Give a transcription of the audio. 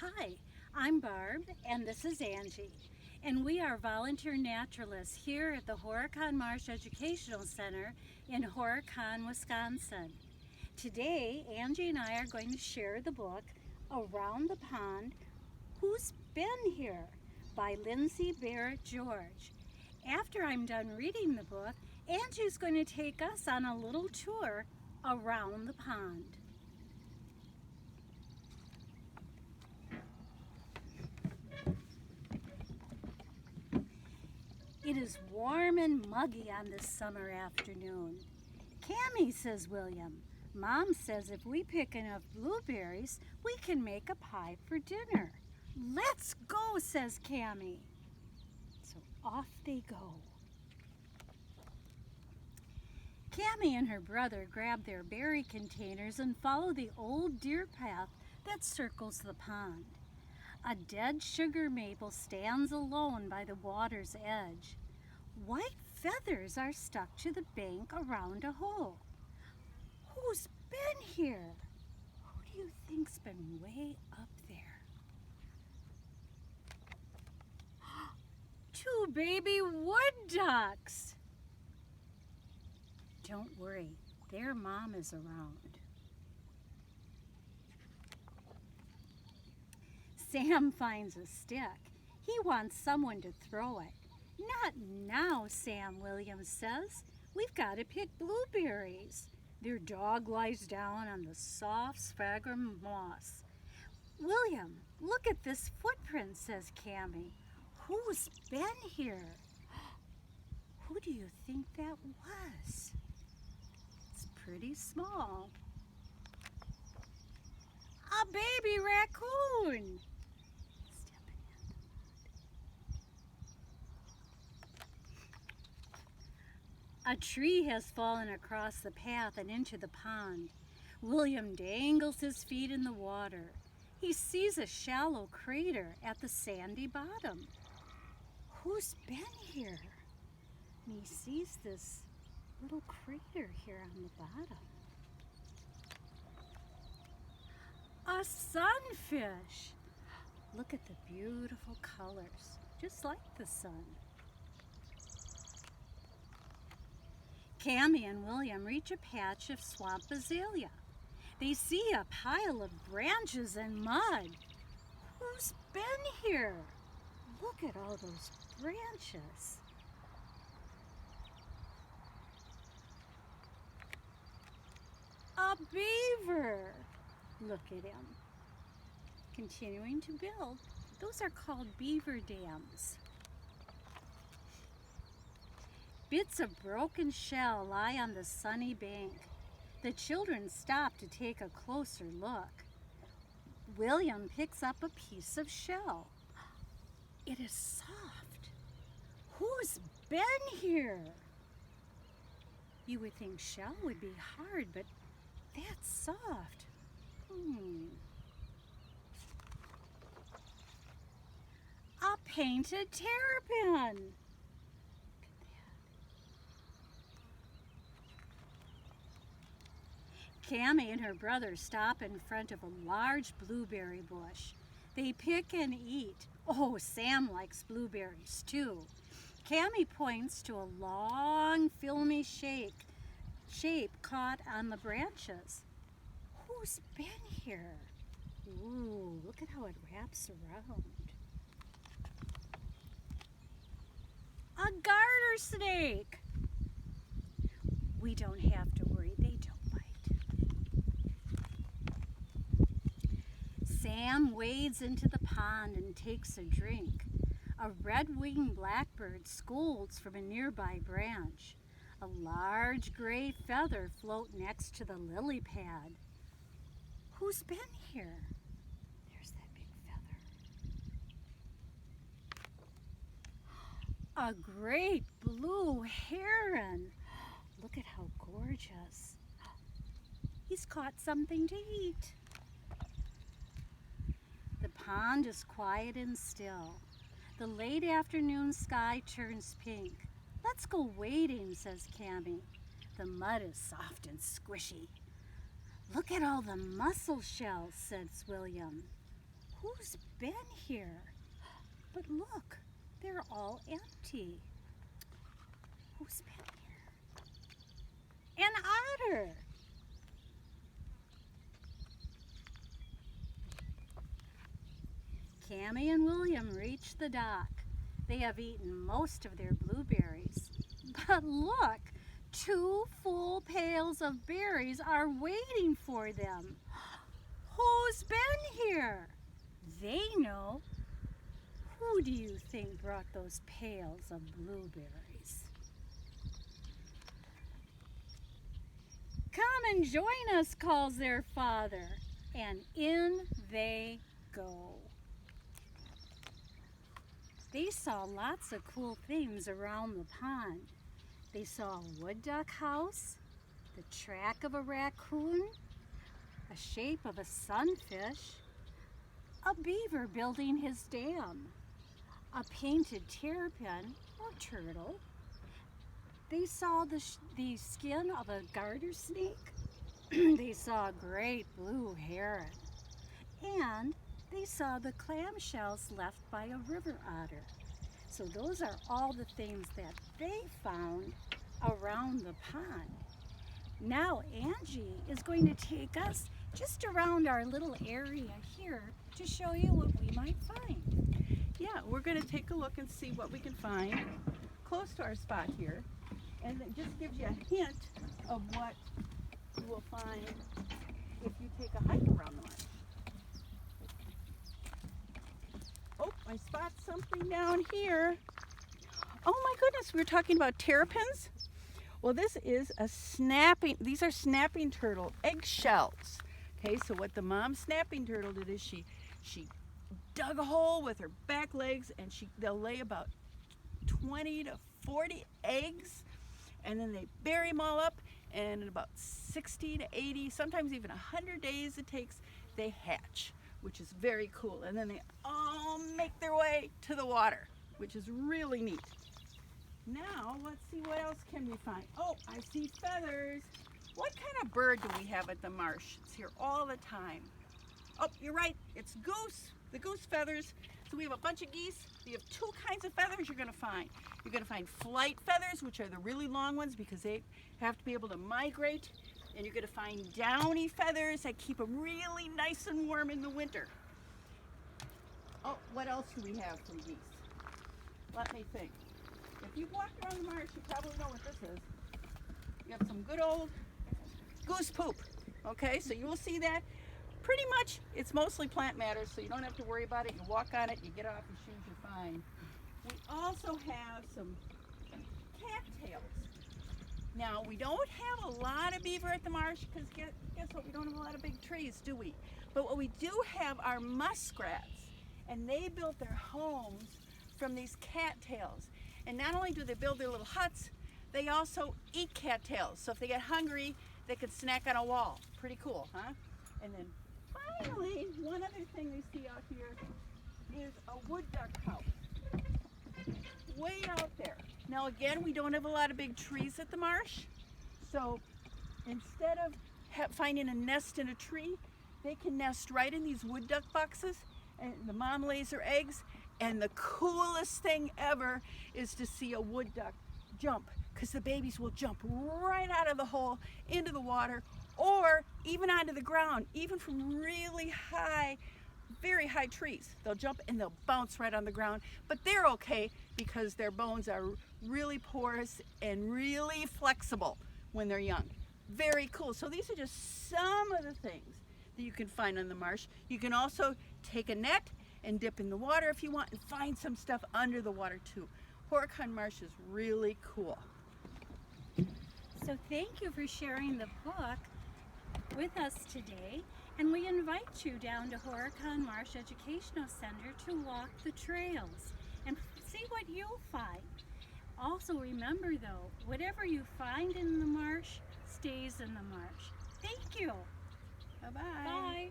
Hi, I'm Barb, and this is Angie, and we are volunteer naturalists here at the Horicon Marsh Educational Center in Horicon, Wisconsin. Today, Angie and I are going to share the book Around the Pond, Who's Been Here by Lindsay Barrett George. After I'm done reading the book, Angie's going to take us on a little tour around the pond. It is warm and muggy on this summer afternoon. "Cammy," says William, "Mom says if we pick enough blueberries, we can make a pie for dinner." "Let's go," says Cammy. So off they go. Cammy and her brother grab their berry containers and follow the old deer path that circles the pond. A dead sugar maple stands alone by the water's edge. White feathers are stuck to the bank around a hole. Who's been here? Who do you think's been way up there? Two baby wood ducks. Don't worry, their mom is around. Sam finds a stick. He wants someone to throw it. "Not now, Sam," Williams says. "We've got to pick blueberries." Their dog lies down on the soft sphagnum moss. "William, look at this footprint," says Cammy. "Who's been here?" Who do you think that was? It's pretty small. A baby raccoon. A tree has fallen across the path and into the pond. William dangles his feet in the water. He sees a shallow crater at the sandy bottom. Who's been here? And he sees this little crater here on the bottom. A sunfish. Look at the beautiful colors, just like the sun. Cammy and William reach a patch of swamp azalea. They see a pile of branches and mud. Who's been here? Look at all those branches. A beaver. Look at him. Continuing to build. Those are called beaver dams. Bits of broken shell lie on the sunny bank. The children stop to take a closer look. William picks up a piece of shell. It is soft. Who's been here? You would think shell would be hard, but that's soft. A painted terrapin. Cammy and her brother stop in front of a large blueberry bush. They pick and eat. Oh, Sam likes blueberries too. Cammy points to a long, filmy shape caught on the branches. Who's been here? Ooh, look at how it wraps around. A garter snake. We don't have to worry, they don't bite. Sam wades into the pond and takes a drink. A red-winged blackbird scolds from a nearby branch. A large gray feather floats next to the lily pad. Who's been here? There's that big feather. A great blue heron. Look at how gorgeous. He's caught something to eat. The pond is quiet and still. The late afternoon sky turns pink. "Let's go wading," says Cammy. "The mud is soft and squishy." "Look at all the mussel shells," says William. who's been here? But look, they're all empty. Who's been here? An otter. Cammie and William reach the dock. They have eaten most of their blueberries. But look, 2 full pails of berries are waiting for them. Who's been here? They know. Who do you think brought those pails of blueberries? Come and join us, calls their father, and in they go. They saw lots of cool things around the pond. They saw a wood duck house, the track of a raccoon, a shape of a sunfish, a beaver building his dam, a painted terrapin or turtle. They saw the skin of a garter snake. They saw a great blue heron. And they saw the clamshells left by a river otter. So those are all the things that they found around the pond. Now Angie is going to take us just around our little area here to show you what we might find. Yeah, we're going to take a look and see what we can find close to our spot here. And it just gives you a hint of what you will find if you take a hike around the marsh. Oh, I spot something down here. Oh my goodness, we were talking about terrapins. Well, this is these are snapping turtle eggshells. Okay, so what the mom snapping turtle did is she dug a hole with her back legs, and they'll lay about 20 to 40 eggs, and then they bury them all up, and in about 60 to 80, sometimes even 100 days it takes, they hatch, which is very cool. And then they all make their way to the water, which is really neat. Now, let's see what else can we find. Oh, I see feathers. What kind of bird do we have at the marsh? It's here all the time. Oh, you're right, it's goose, the goose feathers. So we have a bunch of geese. We have 2 kinds of feathers you're gonna find. You're gonna find flight feathers, which are the really long ones because they have to be able to migrate. And you're gonna find downy feathers that keep them really nice and warm in the winter. Oh, what else do we have for geese? Let me think. If you've walked around the marsh, you probably know what this is. You have some good old goose poop. Okay, so you will see that. Pretty much, it's mostly plant matter, so you don't have to worry about it. You walk on it, you get off your shoes, you're fine. We also have some cattails. Now, we don't have a lot of beaver at the marsh because guess what? We don't have a lot of big trees, do we? But what we do have are muskrats, and they built their homes from these cattails. And not only do they build their little huts, they also eat cattails. So if they get hungry, they can snack on a wall. Pretty cool, huh? And then finally, one other thing we see out here is a wood duck house. Way out there. Now again, we don't have a lot of big trees at the marsh. So instead of finding a nest in a tree, they can nest right in these wood duck boxes, and the mom lays her eggs. And the coolest thing ever is to see a wood duck jump, because the babies will jump right out of the hole into the water, or even onto the ground, even from really high, very high trees. They'll jump and they'll bounce right on the ground, but they're okay because their bones are really porous and really flexible when they're young. Very cool. So these are just some of the things that you can find on the marsh. You can also take a net and dip in the water if you want, and find some stuff under the water too. Horicon Marsh is really cool. So thank you for sharing the book with us today, and we invite you down to Horicon Marsh Educational Center to walk the trails and see what you'll find. Also remember though, whatever you find in the marsh stays in the marsh. Thank you. Bye-bye. Bye.